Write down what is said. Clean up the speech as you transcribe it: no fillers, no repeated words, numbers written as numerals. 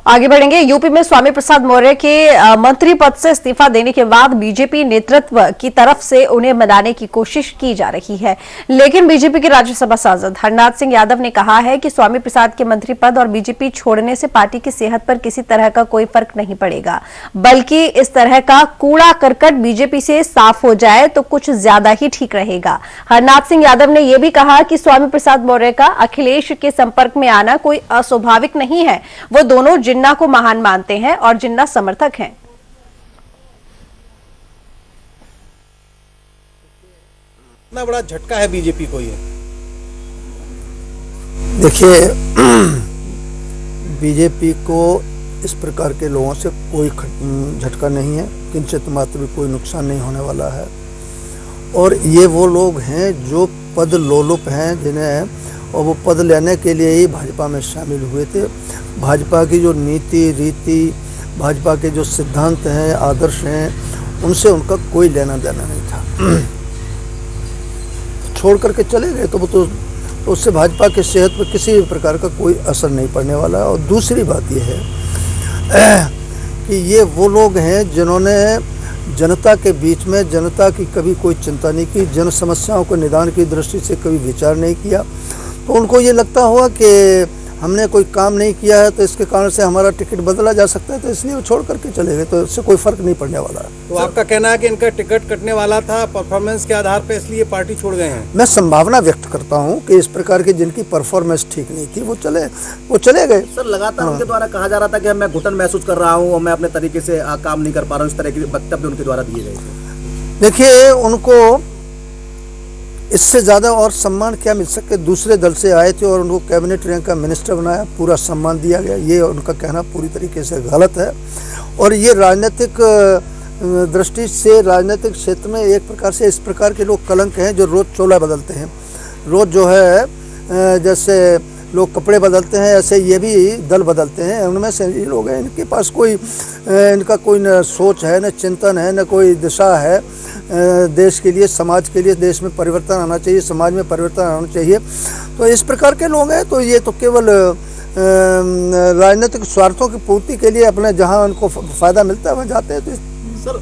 आगे बढ़ेंगे। यूपी में स्वामी प्रसाद मौर्य के मंत्री पद से इस्तीफा देने के बाद बीजेपी नेतृत्व की तरफ से उन्हें मनाने की कोशिश की जा रही है, लेकिन बीजेपी के राज्यसभा सांसद हरनाथ सिंह यादव ने कहा है कि स्वामी प्रसाद के मंत्री पद और बीजेपी छोड़ने से पार्टी की सेहत पर किसी तरह का कोई फर्क नहीं पड़ेगा, बल्कि इस तरह का कूड़ा करकट बीजेपी से साफ हो जाए तो कुछ ज्यादा ही ठीक रहेगा। हरनाथ सिंह यादव ने यह भी कहा कि स्वामी प्रसाद मौर्य का अखिलेश के संपर्क में आना कोई अस्वाभाविक नहीं है। वो दोनों जिन्ना को महान मानते हैं और जिन्ना समर्थक हैं। इतना बड़ा झटका है बीजेपी को ये। देखिए, बीजेपी को इस प्रकार के लोगों से कोई झटका नहीं है, किंचित मात्र भी कोई नुकसान नहीं होने वाला है। और ये वो लोग हैं जो पद लोलुप हैं, जिन्हें और वो पद लेने के लिए ही भाजपा में शामिल हुए थे। भाजपा की जो नीति रीति, भाजपा के जो सिद्धांत हैं, आदर्श हैं, उनसे उनका कोई लेना देना नहीं था। छोड़ करके चले गए तो वो तो उससे भाजपा की सेहत पर किसी भी प्रकार का कोई असर नहीं पड़ने वाला है। और दूसरी बात यह है कि ये वो लोग हैं जिन्होंने जनता के बीच में जनता की कभी कोई चिंता नहीं की, जन समस्याओं को निदान की दृष्टि से कभी विचार नहीं किया। तो उनको ये लगता हुआ कि हमने कोई काम नहीं किया है तो इसके कारण से हमारा टिकट बदला जा सकता है, तो इसलिए वो छोड़ करके चले गए, तो इससे कोई फर्क नहीं पड़ने वाला है। तो आपका कहना है कि इनका टिकट कटने वाला था परफॉर्मेंस के आधार पर, इसलिए पार्टी छोड़ गए हैं? मैं संभावना व्यक्त करता हूं कि इस प्रकार की जिनकी परफॉर्मेंस ठीक नहीं थी वो चले गए। सर, लगातार उनके द्वारा कहा जा रहा था कि मैं घुटन महसूस कर रहा हूं और मैं अपने तरीके से काम नहीं कर पा रहा हूं, इस तरह के वक्तव्य उनके द्वारा दिए गए थे। देखिए, उनको इससे ज़्यादा और सम्मान क्या मिल सके। दूसरे दल से आए थे और उनको कैबिनेट रैंक का मिनिस्टर बनाया, पूरा सम्मान दिया गया। ये उनका कहना पूरी तरीके से गलत है और ये राजनीतिक दृष्टि से राजनीतिक क्षेत्र में एक प्रकार से इस प्रकार के लोग कलंक हैं जो रोज़ चोला बदलते हैं। रोज़ जो है जैसे लोग कपड़े बदलते हैं, ऐसे ये भी दल बदलते हैं। उनमें से ये लोग हैं, इनके पास कोई इनका कोई न सोच है, न चिंतन है, न कोई दिशा है देश के लिए, समाज के लिए। देश में परिवर्तन आना चाहिए, समाज में परिवर्तन आना चाहिए। तो इस प्रकार के लोग हैं, तो ये तो केवल राजनीतिक स्वार्थों की पूर्ति के लिए अपने जहां उनको फ़ायदा मिलता है वहाँ जाते हैं। तो सर